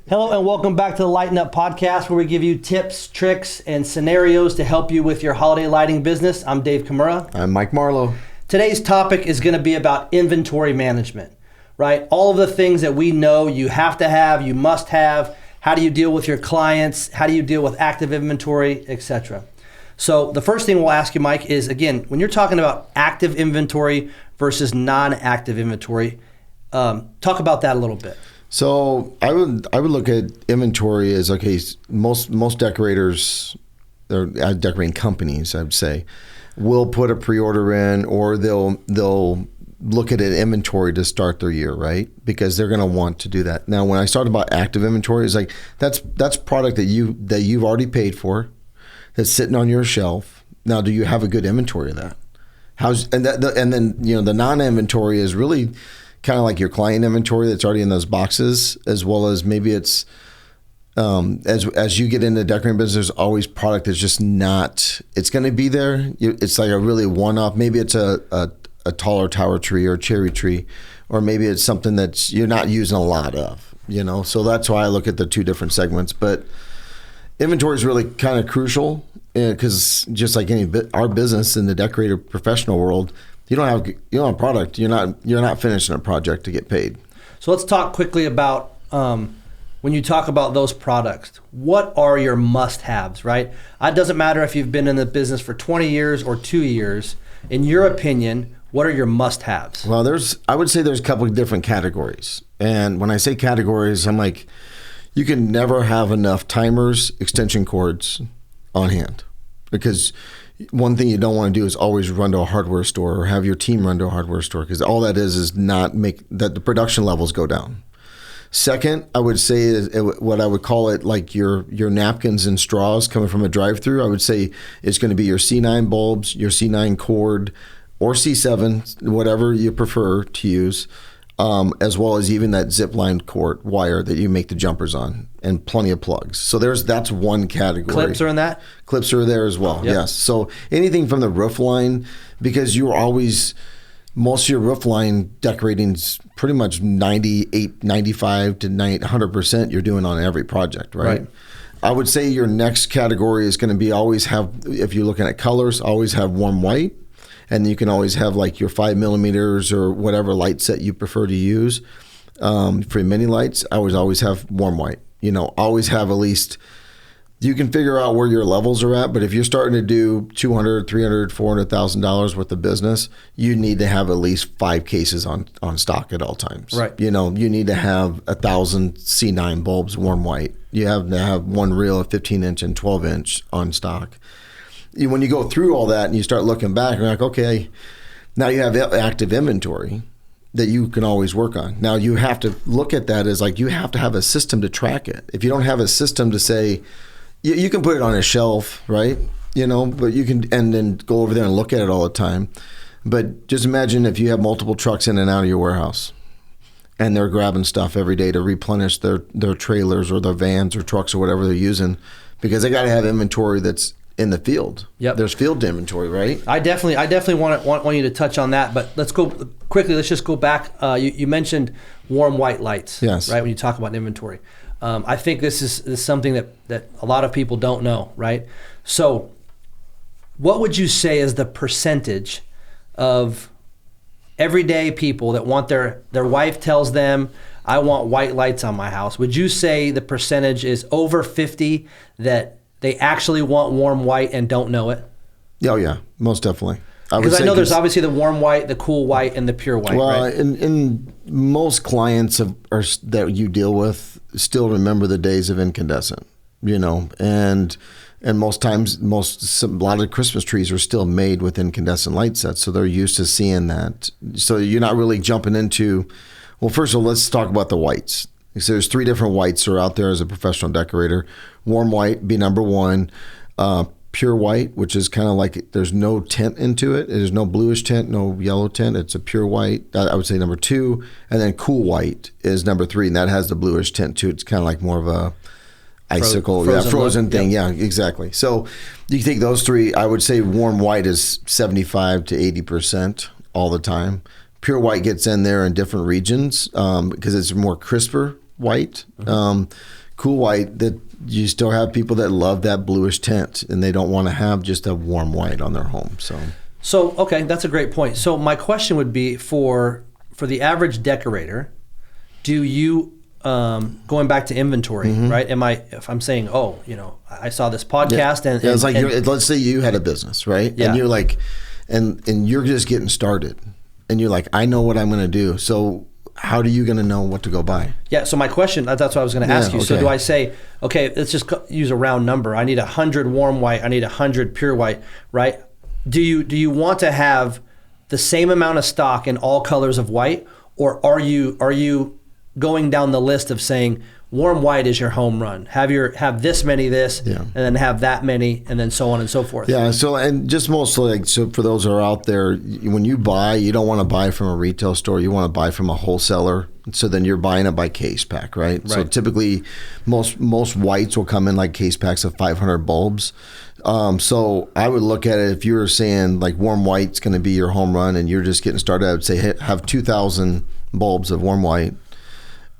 Hello and welcome back to the Lighten Up Podcast, where we give you tips, tricks, and scenarios to help you with your holiday lighting business. I'm Dave Kimura. I'm Mike Marlow. Today's topic is going to be about inventory management, right? All of the things that we know you have to have, you must have. How do you deal with your clients? How do you deal with active inventory, etc.? So the first thing we'll ask you, Mike, is, again, when you're talking about active inventory versus non-active inventory, talk about that a little bit. So I would look at inventory as, okay, most decorators, or decorating companies, I would say, will put a pre-order in, or they'll look at an inventory to start their year, right? Because they're going to want to do that. Now, when I start about active inventory, it's like that's product that you've already paid for, that's sitting on your shelf. Now, do you have a good inventory of that? And then the non-inventory is really kind of like your client inventory that's already in those boxes, as well as maybe it's as you get into the decorating business, there's always product that's just not. It's going to be there. It's like a really one-off. Maybe it's a taller tower tree or a cherry tree, or maybe it's something that you're not using a lot of. So that's why I look at the two different segments. But inventory is really kind of crucial because just like our business in the decorator professional world. You don't have product. You're not finishing a project to get paid. So let's talk quickly about when you talk about those products. What are your must-haves, right? It doesn't matter if you've been in the business for 20 years or 2 years. In your opinion, what are your must-haves? Well, I would say there's a couple of different categories. And when I say categories, I'm like, you can never have enough timers, extension cords on hand, because one thing you don't want to do is always run to a hardware store or have your team run to a hardware store, because all that is not make that the production levels go down. Second, I would say is what I would call it, like your napkins and straws coming from a drive-through. I would say it's going to be your C9 bulbs, your C9 cord, or C7, whatever you prefer to use, as well as even that zip line cord wire that you make the jumpers on, and plenty of plugs. So that's one category. Clips are in that? Clips are there as well, yep. Yes. So anything from the roof line, because most of your roof line decorating is pretty much 98, 95 to 100% you're doing on every project, right? I would say your next category is going to be always have, if you're looking at colors, always have warm white. And you can always have like your 5 millimeters or whatever light set you prefer to use. For your mini lights, I would always have warm white. Always have at least, you can figure out where your levels are at, but if you're starting to do $200,000, $300,000, $400,000 worth of business, you need to have at least 5 cases on stock at all times. Right. You need to have 1,000 C9 bulbs warm white. You have to have one reel of 15-inch and 12-inch on stock. When you go through all that and you start looking back, you're like, okay, now you have active inventory that you can always work on. Now you have to look at that as like, you have to have a system to track it. If you don't have a system to say, you can put it on a shelf, right? But you can, and then go over there and look at it all the time. But just imagine if you have multiple trucks in and out of your warehouse and they're grabbing stuff every day to replenish their trailers or their vans or trucks or whatever they're using, because they got to have inventory that's in the field. Yep. There's field inventory, right? I definitely want you to touch on that, but let's go quickly. Let's just go back. You mentioned warm white lights, yes, right? When you talk about inventory, I think this is something that a lot of people don't know, right? So, what would you say is the percentage of everyday people that want their wife tells them, I want white lights on my house? Would you say the percentage is over 50 that they actually want warm white and don't know it? Oh yeah, most definitely. Because I know there's obviously the warm white, the cool white, and the pure white. Well, right? in most clients that you deal with still remember the days of incandescent, and most times, a lot of Christmas trees are still made with incandescent light sets, so they're used to seeing that. So you're not really jumping into. Well, first of all, let's talk about the whites. So there's 3 different whites that are out there as a professional decorator. Warm white be number 1. Pure white, which is kind of like there's no tint into it. There's no bluish tint, no yellow tint. It's a pure white. I would say number 2. And then cool white is number 3, and that has the bluish tint too. It's kind of like more of a icicle, frozen thing. Yep. Yeah, exactly. So you take those 3. I would say warm white is 75 to 80% all the time. Pure white gets in there in different regions because it's more crisper white. cool white, that you still have people that love that bluish tint and they don't want to have just a warm white on their home. So okay, that's a great point. So my question would be for the average decorator, do you going back to inventory, right? If I'm saying, oh, I saw this podcast and it's like let's say you had a business, right? Yeah. And you're like, and you're just getting started, and you're like, I know what I'm going to do. So how are you going to know what to go buy? Yeah. So my question, that's what I was going to ask you. Okay. So do I say, okay, let's just use a round number. I need 100 warm white. I need 100 pure white, right? Do you want to have the same amount of stock in all colors of white, or are you going down the list of saying warm white is your home run? Have this many and then have that many, and then so on and so forth. Yeah. So, and just mostly, so for those who are out there, when you buy, you don't want to buy from a retail store. You want to buy from a wholesaler. So then you're buying it by case pack, right? So typically, most whites will come in like case packs of 500 bulbs. So I would look at it, if you were saying like warm white's going to be your home run and you're just getting started, I would say have 2,000 bulbs of warm white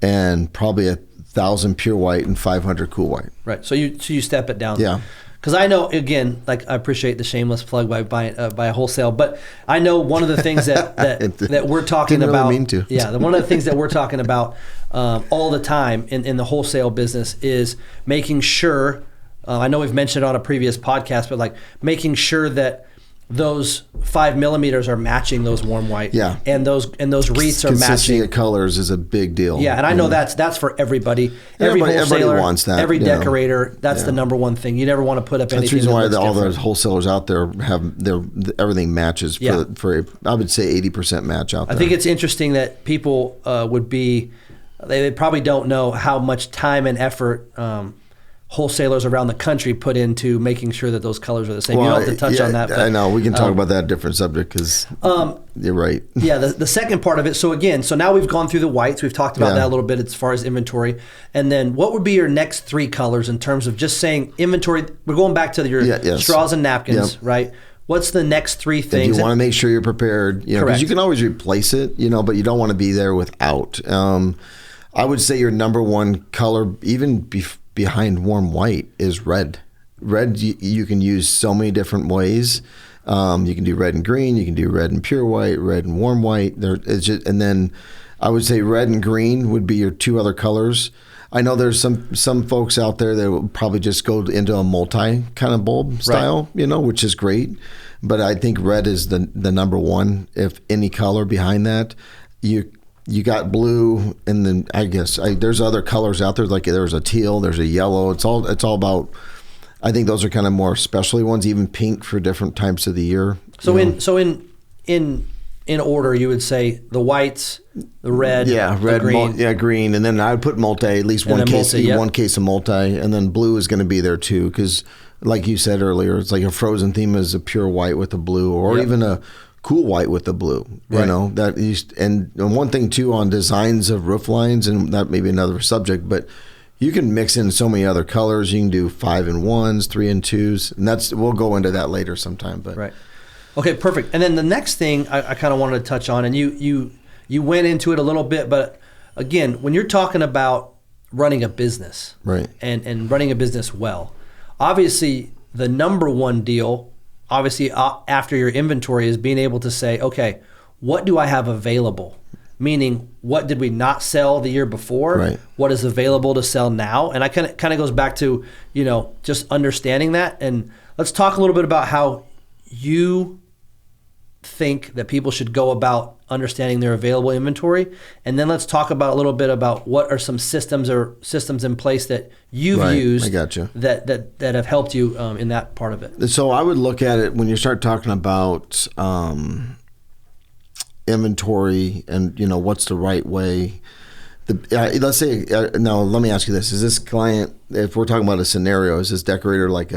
and probably 1,000 pure white and 500 cool white. Right. So you step it down. Yeah. Because I know, again, like I appreciate the shameless plug by buying by a wholesale, but I know one of the things that we're talking Didn't about. really mean to. Yeah, one of the things that we're talking about all the time in the wholesale business is making sure. I know we've mentioned it on a previous podcast, but like making sure that those 5 millimeters are matching those warm white. Yeah. And those wreaths are Consistency matching. of colors is a big deal. Yeah, and I know that's for everybody. Every Everybody wholesaler, wants that, every decorator, that's the number one thing. You never want to put up anything. That's the reason why all different. those wholesalers out there have everything matches for I would say 80% match out there. I think it's interesting that people they probably don't know how much time and effort wholesalers around the country put into making sure that those colors are the same. Well, you don't have to touch on that. But, I know. We can talk about that different subject because you're right. Yeah, the second part of it. So now we've gone through the whites. We've talked about that a little bit as far as inventory. And then what would be your next 3 colors in terms of just saying inventory? We're going back to your straws and napkins, right? What's the next 3 things? If you want to make sure you're prepared, because you can always replace it, but you don't want to be there without. I would say your number one color, even behind warm white, is red. Red, you can use so many different ways. You can do red and green. You can do red and pure white, red and warm white. And then I would say red and green would be your 2 other colors. I know there's some folks out there that will probably just go into a multi kind of bulb style, which is great. But I think red is the number one. If any color behind that, you got blue, and then I guess there's other colors out there. Like there's a teal, there's a yellow. It's all about. I think those are kind of more specialty ones. Even pink for different types of the year. So in order, you would say the whites, the red, red, green, green, and then I would put multi, at least one case of multi, and then blue is going to be there too, because like you said earlier, it's like a frozen theme is a pure white with a blue, or even a cool white with the blue. And one thing too on designs of roof lines, and that may be another subject, but you can mix in so many other colors. You can do 5-in-1s, 3-in-2s, and we'll go into that later sometime. But right. Okay, perfect. And then the next thing I kind of wanted to touch on, and you went into it a little bit, but again, when you're talking about running a business, right, and running a business well, obviously the number one deal, after your inventory, is being able to say, okay, what do I have available? Meaning, what did we not sell the year before? Right. What is available to sell now? And I kind of goes back to, just understanding that. And let's talk a little bit about how you think that people should go about understanding their available inventory. And then let's talk about a little bit about what are some systems in place that you've used I got you. that have helped you in that part of it. So I would look at it when you start talking about inventory and what's the right way. Let's say now let me ask you this: is this client, if we're talking about a scenario, is this decorator like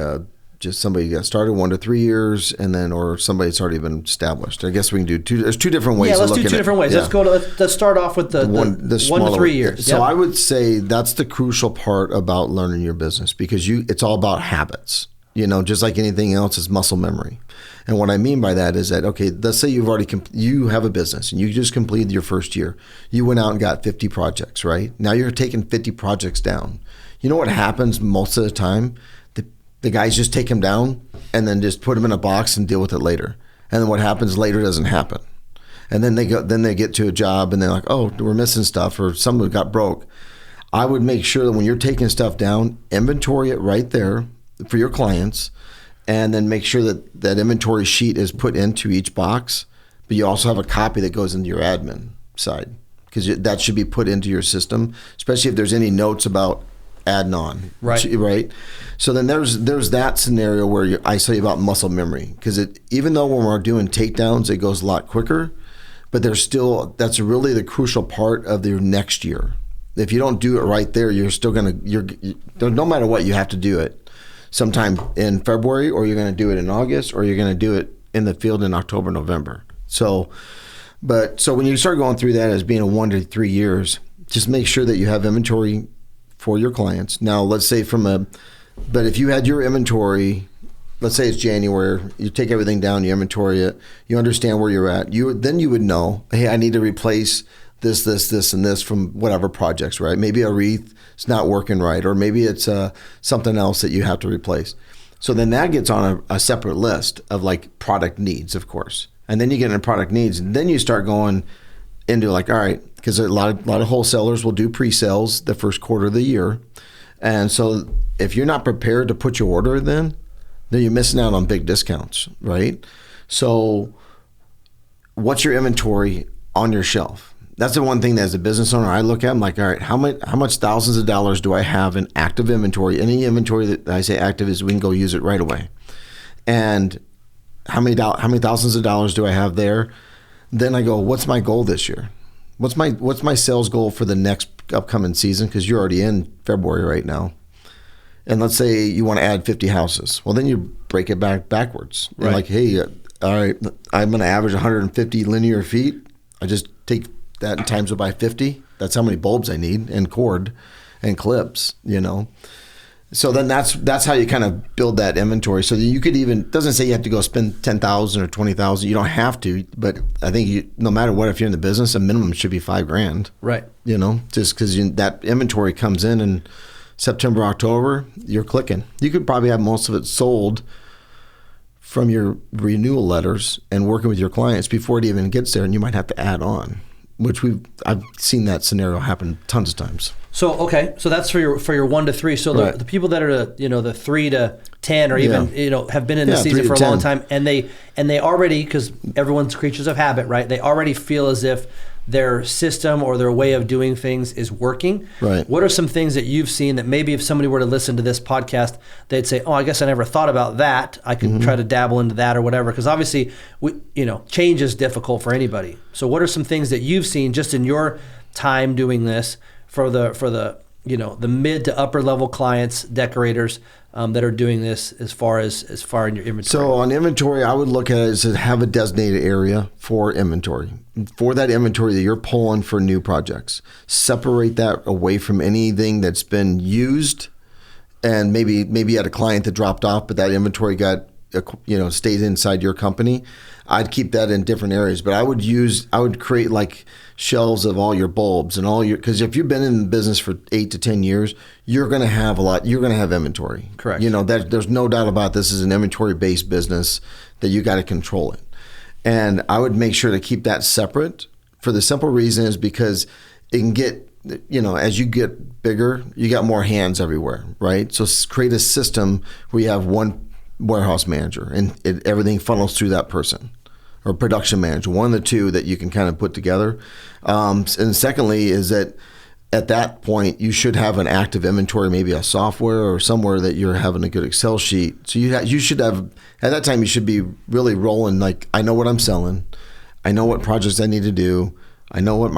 just somebody got started 1 to 3 years, and then or somebody that's already been established? I guess we can do two. There's 2 different ways. Yeah, let's do 2 different ways. Yeah. Let's start off with the 1 to 3 years. So I would say that's the crucial part about learning your business, because it's all about habits. Just like anything else, it's muscle memory. And what I mean by that is that, okay, let's say you have a business and you just completed your first year. You went out and got 50 projects, right? Now you're taking 50 projects down. You know what happens most of the time? The guys just take them down and then just put them in a box and deal with it later. And then what happens later doesn't happen. And then they get to a job and they're like, oh, we're missing stuff, or something got broke. I would make sure that when you're taking stuff down, inventory it right there for your clients, and then make sure that that inventory sheet is put into each box. But you also have a copy that goes into your admin side, because that should be put into your system, especially if there's any notes about adding on. Right. So then there's that scenario where I tell you about muscle memory, because even though when we're doing takedowns, it goes a lot quicker, but that's really the crucial part of your next year. If you don't do it right there, you're still no matter what, you have to do it sometime in February, or you're going to do it in August, or you're going to do it in the field in October, November. So when you start going through that as being a 1 to 3 years, just make sure that you have inventory for your clients. Now, let's say but if you had your inventory, let's say it's January, you take everything down, you inventory it, you understand where you're at, then you would know, hey, I need to replace this, and this from whatever projects, right? Maybe a wreath is not working right, or maybe it's something else that you have to replace. So then that gets on a separate list of like product needs, of course. And then you get into product needs, and then you start going into like, all right, because a lot of wholesalers will do pre-sales the first quarter of the year. And so if you're not prepared to put your order in, then you're missing out on big discounts, right? So what's your inventory on your shelf? That's the one thing that as a business owner I look at. I'm like, all right, how much thousands of dollars do I have in active inventory? Any inventory that I say active is we can go use it right away. And how many thousands of dollars do I have there? Then I go, what's my goal this year? What's my sales goal for the next upcoming season? Because you're already in February right now. And let's say you want to add 50 houses. Well, then you break it backwards. Right. You're like, hey, all right, I'm going to average 150 linear feet. I just take that and times it by 50. That's how many bulbs I need, and cord and clips, So then that's how you kind of build that inventory. So that you could it doesn't say you have to go spend $10,000 or $20,000. You don't have to, but I think no matter what, if you're in the business, a minimum should be $5,000. Right. Just because that inventory comes in September, October, you're clicking. You could probably have most of it sold from your renewal letters and working with your clients before it even gets there, and you might have to add on, which I've seen that scenario happen tons of times. So that's for your 1 to 3. So the people that are the 3 to 10, or even have been in the season for a long time, and they already, because everyone's creatures of habit, right? They already feel as if their system or their way of doing things is working. Right. What are some things that you've seen that maybe if somebody were to listen to this podcast, they'd say, oh, I guess I never thought about that. I could try to dabble into that or whatever. Because obviously, change is difficult for anybody. So what are some things that you've seen just in your time doing this for the mid to upper level clients, decorators that are doing this as far in your inventory? So on inventory, I would look at it as to have a designated area for inventory. For that inventory that you're pulling for new projects, separate that away from anything that's been used, and maybe you had a client that dropped off, but that inventory got stayed inside your company. I'd keep that in different areas, but I would create like shelves of all your bulbs and because if you've been in the business for 8 to 10 years, you're going to have you're going to have inventory. Correct. There's no doubt about this is an inventory based business that you got to control it. And I would make sure to keep that separate for the simple reason is because it can get, as you get bigger, you got more hands everywhere, right? So create a system where you have one warehouse manager and everything funnels through that person, or production manager, one of the two that you can kind of put together. And secondly is that at that point, you should have an active inventory, maybe a software or somewhere that you're having a good Excel sheet. So you should have, at that time, you should be really rolling like, I know what I'm selling. I know what projects I need to do. I know what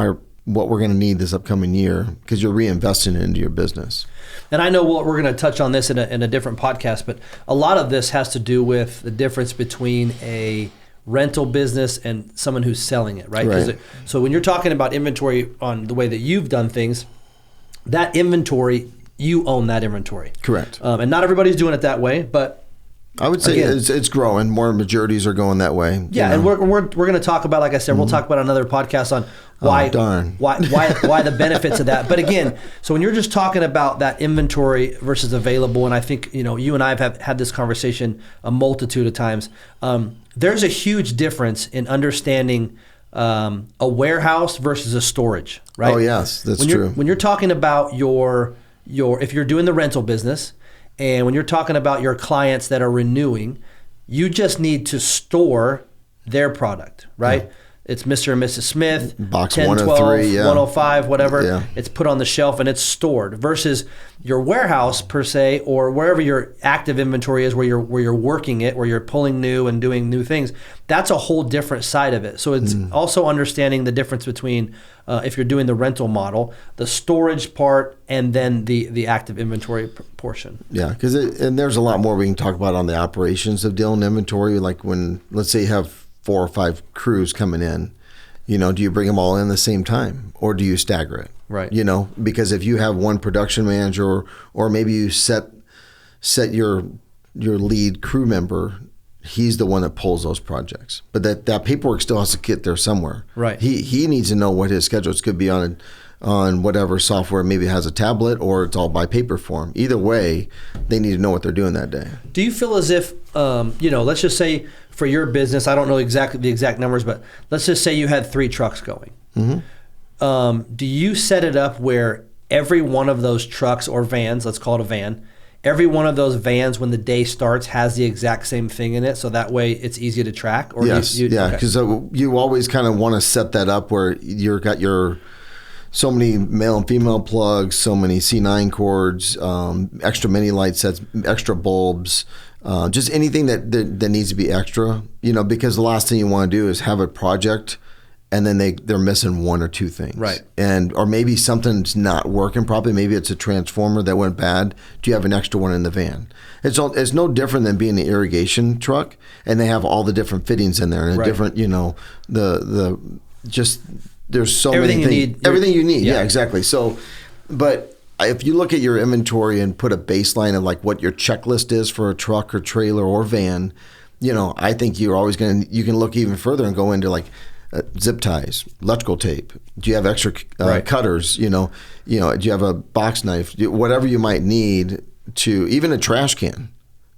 we're going to need this upcoming year, because you're reinvesting it into your business. And I know we're going to touch on this in a different podcast, but a lot of this has to do with the difference between a rental business and someone who's selling it, right? Right. So when you're talking about inventory on the way that you've done things, that inventory, you own that inventory. Correct. And not everybody's doing it that way, but I would say it's growing. More majorities are going that way. Yeah, and we're going to talk about, like I said, we'll talk about another podcast on why the benefits of that. But again, so when you're just talking about that inventory versus available, and I think you and I have had this conversation a multitude of times. There's a huge difference in understanding a warehouse versus a storage, right? Oh yes, that's true. When you're talking about your if you're doing the rental business. And when you're talking about your clients that are renewing, you just need to store their product, right? Yeah. It's Mr. and Mrs. Smith, box 10, 103, 12, 105, whatever. Yeah. It's put on the shelf and it's stored versus your warehouse per se, or wherever your active inventory is, where you're working it, where you're pulling new and doing new things. That's a whole different side of it. So it's also understanding the difference between if you're doing the rental model, the storage part, and then the active inventory portion. Yeah, and there's a lot more we can talk about on the operations of dealing inventory. Like when, let's say you have 4 or 5 crews coming in, do you bring them all in the same time or do you stagger it? Right. Because if you have one production manager or maybe you set your lead crew member, he's the one that pulls those projects. But that paperwork still has to get there somewhere. Right. He needs to know what his schedule is. It could be on whatever software, maybe it has a tablet or it's all by paper form. Either way, they need to know what they're doing that day. Do you feel as if, let's just say for your business, I don't know exactly the exact numbers, but let's just say you had 3 trucks going. Mm-hmm. Do you set it up where every one of those trucks or vans, let's call it a van, every one of those vans when the day starts has the exact same thing in it, so that way it's easy to track? Or yes, because you always kind of want to set that up where you've got your so many male and female plugs, so many C9 cords, extra mini light sets, extra bulbs, just anything that needs to be extra, because the last thing you want to do is have a project and then they're missing 1 or 2 things. Right. Or maybe something's not working properly. Maybe it's a transformer that went bad. Do you have an extra one in the van? It's no different than being an irrigation truck and they have all the different fittings in there and right. different, there's so everything many things. Everything you need. Yeah, exactly. So, but if you look at your inventory and put a baseline of like what your checklist is for a truck or trailer or van, I think you're always you can look even further and go into like zip ties, electrical tape. Do you have extra cutters? Do you have a box knife? Whatever you might need to, even a trash can.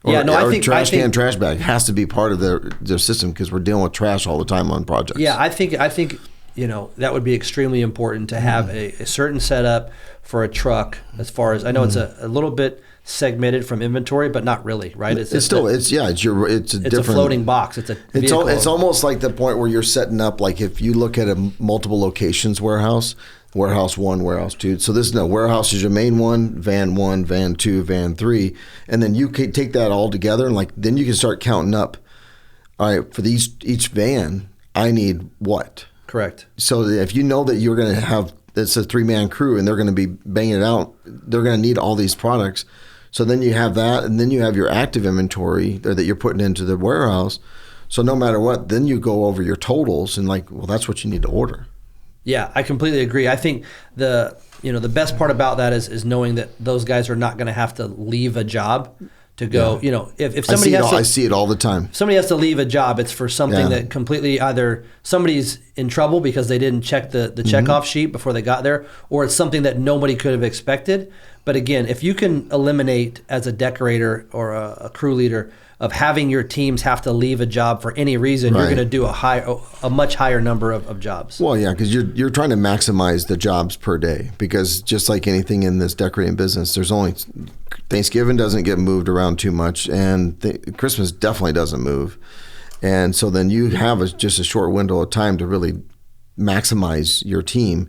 I think trash bag has to be part of their system because we're dealing with trash all the time on projects. Yeah, I think that would be extremely important to have a certain setup for a truck. As far as I know, it's a little bit segmented from inventory, but not really, right? It's a floating box. It's a vehicle. It's almost like the point where you're setting up. Like if you look at a multiple locations warehouse 1, warehouse 2. So this warehouse is your main one, van 2, van 3, and then you can take that all together and then you can start counting up. All right, for each van, I need what? Correct. So if you know that you're going to have, it's a 3-man crew and they're going to be banging it out, they're going to need all these products. So then you have that, and then you have your active inventory that you're putting into the warehouse. So no matter what, then you go over your totals and that's what you need to order. Yeah, I completely agree. I think the best part about that is knowing that those guys are not going to have to leave a job to go. Yeah. If somebody I see it all the time. If somebody has to leave a job, it's for something that completely either somebody's in trouble because they didn't check the checkoff sheet before they got there, or it's something that nobody could have expected. But again, if you can eliminate as a decorator or a crew leader of having your teams have to leave a job for any reason, you're going to do a much higher number of jobs. Well, yeah, because you're trying to maximize the jobs per day, because just like anything in this decorating business, there's only Thanksgiving doesn't get moved around too much, and Christmas definitely doesn't move. And so then you have just a short window of time to really maximize your team.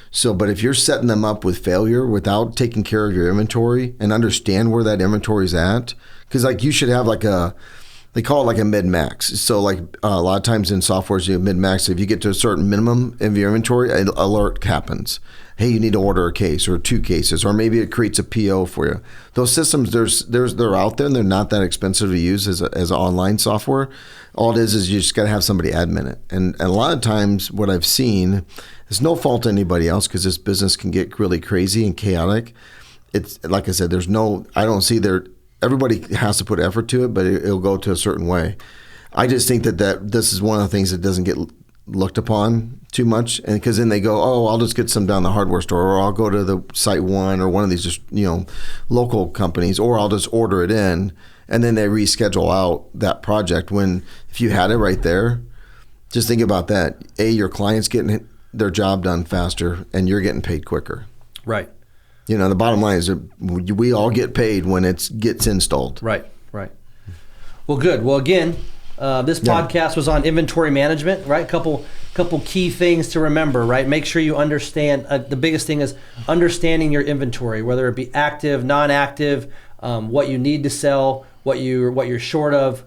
So, but if you're setting them up with failure without taking care of your inventory and understand where that inventory is at, because you should have they call it like a mid-max. So a lot of times in softwares, you have mid-max. If you get to a certain minimum of your inventory, an alert happens. Hey, you need to order a case or 2 cases, or maybe it creates a PO for you. Those systems, they're out there and they're not that expensive to use as online software. All it is you just got to have somebody admin it. And a lot of times what I've seen, it's no fault to anybody else because this business can get really crazy and chaotic. It's like I said, I don't see everybody has to put effort to it, but it'll go to a certain way. I just think that this is one of the things that doesn't get looked upon too much, and because then they go, oh, I'll just get some down the hardware store, or I'll go to the Site One or one of these just local companies, or I'll just order it in, and then they reschedule out that project. When if you had it right there, just think about that. Your client's getting their job done faster, and you're getting paid quicker. Right. The bottom line is that we all get paid when it gets installed. Right. Well, good. Well, again, this podcast was on inventory management, right? Couple key things to remember, right? Make sure you understand. The biggest thing is understanding your inventory, whether it be active, non-active, what you need to sell, what you're short of.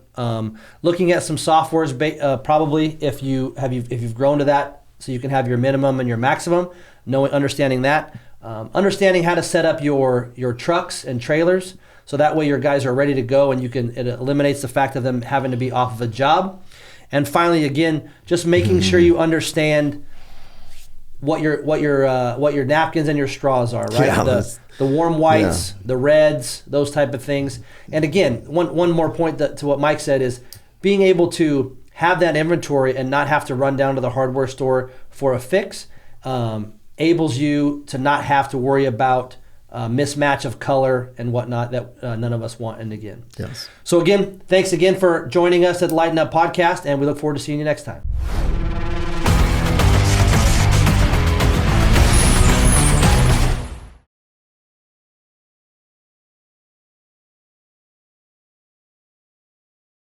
Looking at some softwares, probably if you've grown to that, so you can have your minimum and your maximum. Understanding that. Understanding how to set up your trucks and trailers, so that way your guys are ready to go, and it eliminates the fact of them having to be off of a job. And finally, again, just making sure you understand what your napkins and your straws are, right? Yeah, the warm whites, the reds, those type of things. And again, one more point to what Mike said is being able to have that inventory and not have to run down to the hardware store for a fix. Enables you to not have to worry about mismatch of color and whatnot that none of us want. And again, yes. So again, thanks again for joining us at the Lighten Up Podcast, and we look forward to seeing you next time.